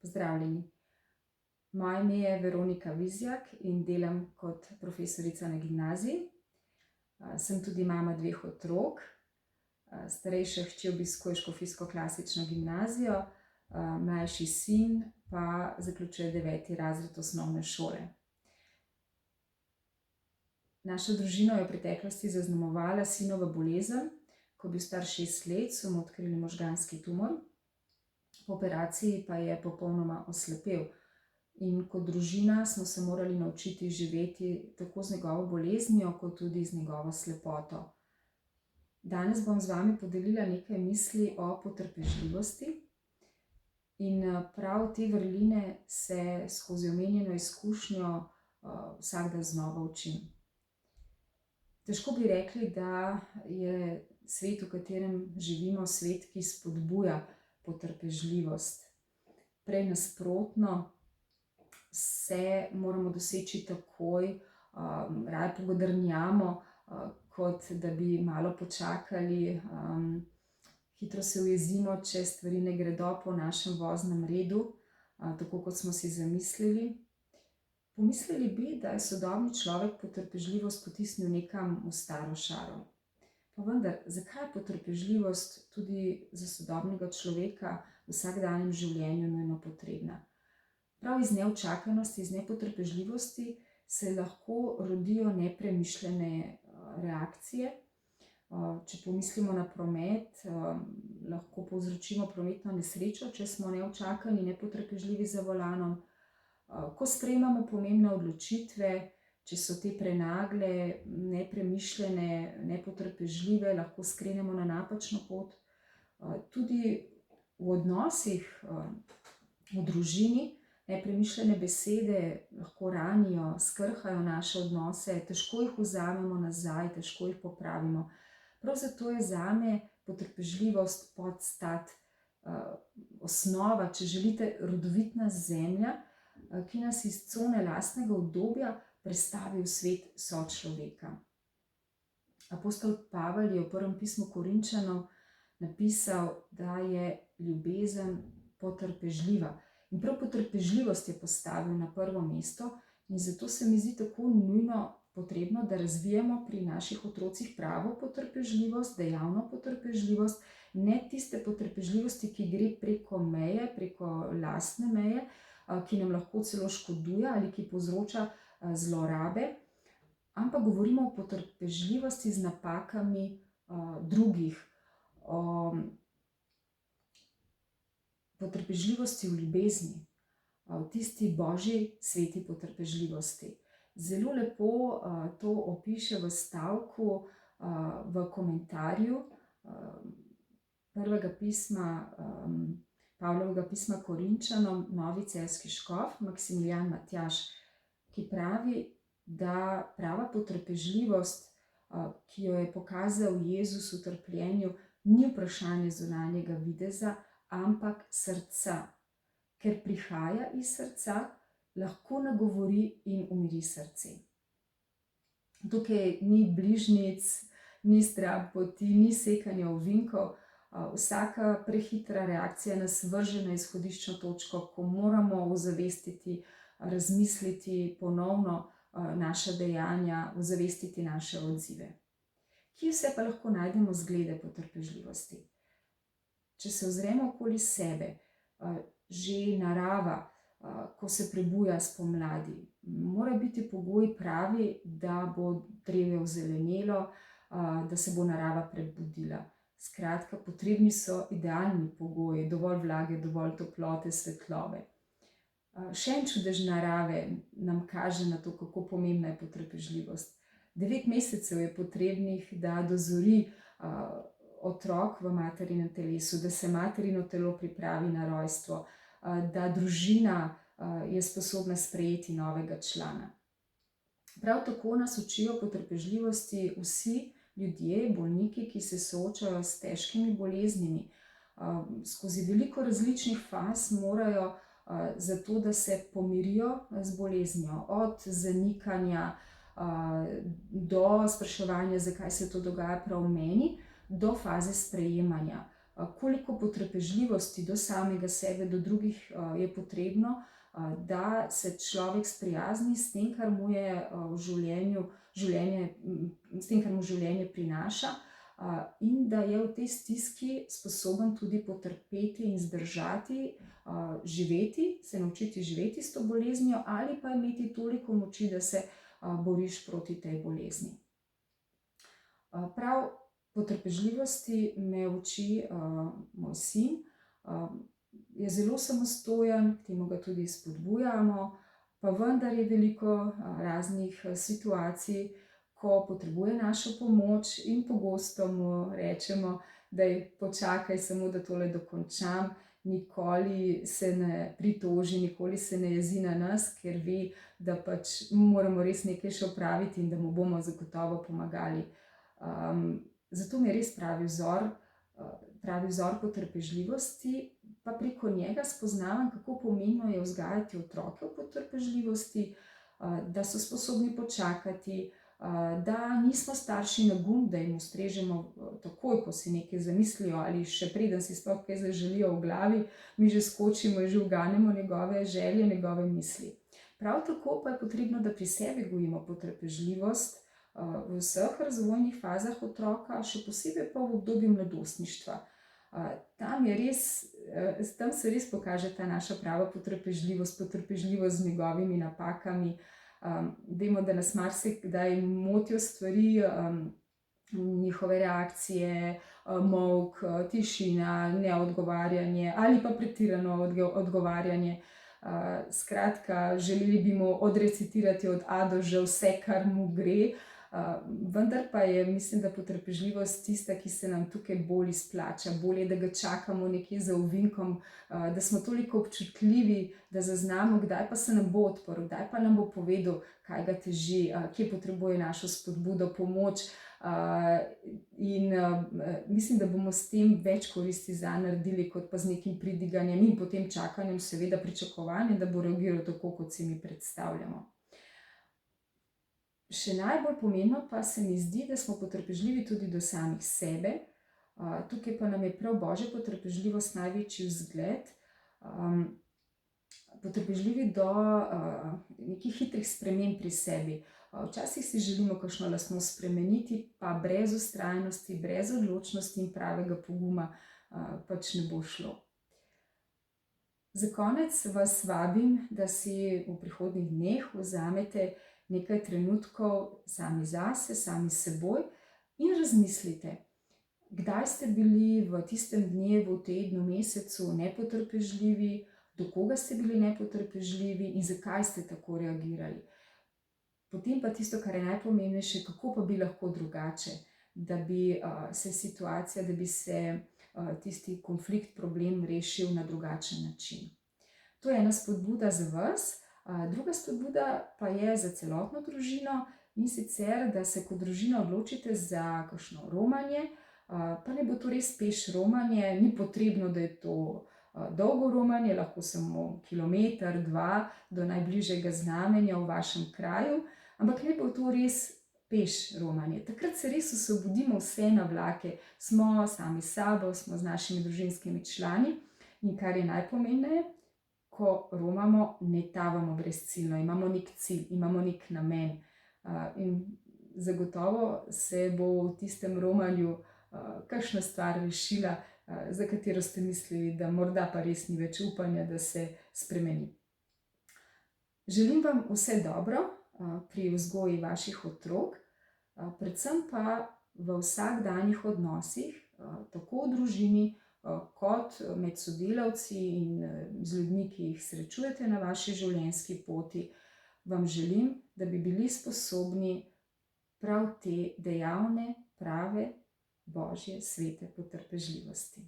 Pozdravljeni. Moje ime je Veronika Vizjak in delam kot profesorica na gimnaziji. Sem tudi mama 2 otrok. Starejša hči obiskuje škofijsko klasično gimnazijo, mlajši sin pa zaključuje 9. razred osnovne šole. Našo družino je v preteklosti zaznamovala sinova bolezen. Ko je bil star 6 let, so mu odkrili možganski tumor. Po operaciji pa je popolnoma oslepel. In kot družina smo se morali naučiti živeti tako z njegovo boleznijo, kot tudi z njegovo slepoto. Danes bom z vami podelila nekaj misli o potrpežljivosti. In prav te vrline se skozi omenjeno izkušnjo vsak dan znova učim. Težko bi rekli, da je svet, v katerem živimo, svet, ki spodbuja potrpežljivost. Prej nasprotno, vse moramo doseči takoj, raje pogodrnjamo, kot da bi malo počakali. Hitro se ujezimo, če stvari ne gredo po našem voznem redu, tako kot smo si zamislili. Pomislili bi, da je sodobni človek potrpežljivost potisnil nekam v staro šaro. Pa vendar, zakaj je potrpežljivost tudi za sodobnega človeka v vsakdanjem življenju nujno potrebna? Prav iz neučakanosti, iz nepotrpežljivosti se lahko rodijo nepremišljene reakcije. Če pomislimo na promet, lahko povzročimo prometno nesrečo, če smo neučakani, nepotrpežljivi za volanom. Ko sprejemamo pomembne odločitve, če so te prenagle, nepremišljene, nepotrpežljive, lahko skrenemo na napačno pot. Tudi v odnosih, v družini, nepremišljene besede lahko ranijo, skrhajo naše odnose, težko jih vzamemo nazaj, težko jih popravimo. Prav zato je zame potrpežljivost podstat, osnova, če želite, rodovitna zemlja, ki nas iz cone lastnega udobja prestavi v svet sočloveka. Apostol Pavel je v prvem pismu Korinčanom napisal, da je ljubezen potrpežljiva. In prav potrpežljivost je postavil na prvo mesto in zato se mi zdi tako nujno potrebno, da razvijamo pri naših otrocih pravo potrpežljivost, dejavno potrpežljivost, ne tiste potrpežljivosti, ki gre preko meje, preko lastne meje, ki nam lahko celo škoduje ali ki povzroča zlorabe, ampak govorimo o potrpežljivosti z napakami drugih, o potrpežljivosti v ljubezni, v tisti božji sveti potrpežljivosti. Zelo lepo to opiše v stavku v komentarju prvega pisma, Pavlovega pisma Korinčanom, novi celjski škof Maksimilijan Matjaž, ki pravi, da prava potrpežljivost, ki jo je pokazal Jezus v trpljenju, ni vprašanje zunanjega videza, ampak srca. Ker prihaja iz srca, lahko nagovori in umiri srce. Tukaj ni bližnjic, ni stranpoti, ni sekanja ovinkov. Vsaka prehitra reakcija nas vrže na izhodiščno točko, ko moramo ozavestiti, razmisliti ponovno naša dejanja, ozavestiti naše odzive. Kje vse pa lahko najdemo zglede potrpežljivosti? Če se ozremo okoli sebe, že narava, ko se prebuja spomladi, mora biti pogoji pravi, da bo drevje ozelenelo, da se bo narava prebudila. Skratka, potrebni so idealni pogoji, dovolj vlage, dovolj toplote, svetlobe. Še en čudež narave nam kaže na to, kako pomembna je potrpežljivost. 9 mesecev je potrebnih, da dozori otrok v materinem telesu, da se materino telo pripravi na rojstvo, da družina je sposobna sprejeti novega člana. Prav tako nas učijo potrpežljivosti vsi ljudje, bolniki, ki se soočajo s težkimi boleznimi. Skozi veliko različnih faz morajo zato, da se pomirijo z boleznijo, od zanikanja do spraševanja, zakaj se to dogaja prav meni, do faze sprejemanja. koliko potrpežljivosti do samega sebe, do drugih je potrebno, da se človek sprijazni s tem, kar mu je v s tem, kar mu življenje prinaša, in da je v tej stiski sposoben tudi potrpeti in zdržati, živeti, se naučiti živeti s to boleznijo, ali pa imeti toliko moči, da se boriš proti tej bolezni. Prav potrpežljivosti me uči moj sin. Je zelo samostojen, k temu ga tudi spodbujamo, pa vendar je veliko raznih situacij, ko potrebuje našo pomoč, in pogosto mu rečemo, daj počakaj samo, da tole dokončam. Nikoli se ne pritoži, nikoli se ne jezi na nas, ker ve, da pač moramo res nekaj še opraviti in da mu bomo zagotovo pomagali. Zato mi je res pravi vzor potrpežljivosti, pa preko njega spoznavam, kako pomembno je vzgajati otroke v potrpežljivosti, da so sposobni počakati, da nismo starši na gumb, da jim ustrežemo takoj, ko si nekaj zamislijo, ali še preden si sploh kaj zaželijo v glavi, mi že skočimo in že uganemo njegove želje, njegove misli. Prav tako pa je potrebno, da pri sebi gojimo potrpežljivost v vseh razvojnih fazah otroka, še posebej pa v obdobju mladostništva. Tam se res pokaže ta naša prava potrpežljivost z njegovimi napakami. Vemo, da nas marsikdaj motijo stvari, njihove reakcije, molk, tišina, neodgovarjanje ali pa pretirano odgovarjanje. Skratka, želeli bi mu odrecitirati od A do Ž vse, kar mu gre, vendar pa je, mislim, da potrpežljivost tista, ki se nam tukaj bolj izplača. Bolje, da ga čakamo nekje za ovinkom, da smo toliko občutljivi, da zaznamo, kdaj pa se nam bo odprl, kdaj pa nam bo povedal, kaj ga teži, kje potrebuje našo spodbudo, pomoč. In mislim, da bomo s tem več koristi zanj naredili, kot pa z nekim pridiganjem in potem čakanjem, seveda pričakovanjem, da bo reagiral tako, kot si mi predstavljamo. Še najbolj pomembno pa se mi zdi, da smo potrpežljivi tudi do samih sebe. Tukaj pa nam je prav Božja potrpežljivost največji vzgled. Potrpežljivi do nekih hitrih sprememb pri sebi. Včasih si želimo kakšno lastnost spremeniti, pa brez vztrajnosti, brez odločnosti in pravega poguma pač ne bo šlo. Za konec vas vabim, da si v prihodnjih dneh vzamete nekaj trenutkov sami zase, sami s seboj in razmislite, kdaj ste bili v tistem dnevu, tednu, mesecu nepotrpežljivi, do koga ste bili nepotrpežljivi in zakaj ste tako reagirali. Potem pa tisto, kar je najpomembnejše, kako pa bi lahko drugače, da bi se tisti konflikt, problem rešil na drugačen način. To je ena spodbuda za vas. Druga spodbuda pa je za celotno družino, in sicer, da se kot družina odločite za kakšno romanje, pa ne bo to res peš romanje, ni potrebno, da je to dolgo romanje, lahko samo kilometer, 2 do najbližjega znamenja v vašem kraju, ampak ne bo to res peš romanje. Takrat se res osvobodimo vse navlake, smo sami s sabo, smo z našimi družinskimi člani, in kar je najpomembneje, ko romamo, ne tavamo brezciljno, imamo nek cilj, imamo nek namen. In zagotovo se bo v tistem romanju kakšna stvar rešila, za katero ste mislili, da morda pa res ni več upanja, da se spremeni. Želim vam vse dobro pri vzgoji vaših otrok, predvsem pa v vsakdanjih odnosih, tako v družini, kot med sodelavci in z ljudmi, ki jih srečujete na vaši življenjski poti, vam želim, da bi bili sposobni prav te dejavne, prave, Božje, svete potrpežljivosti.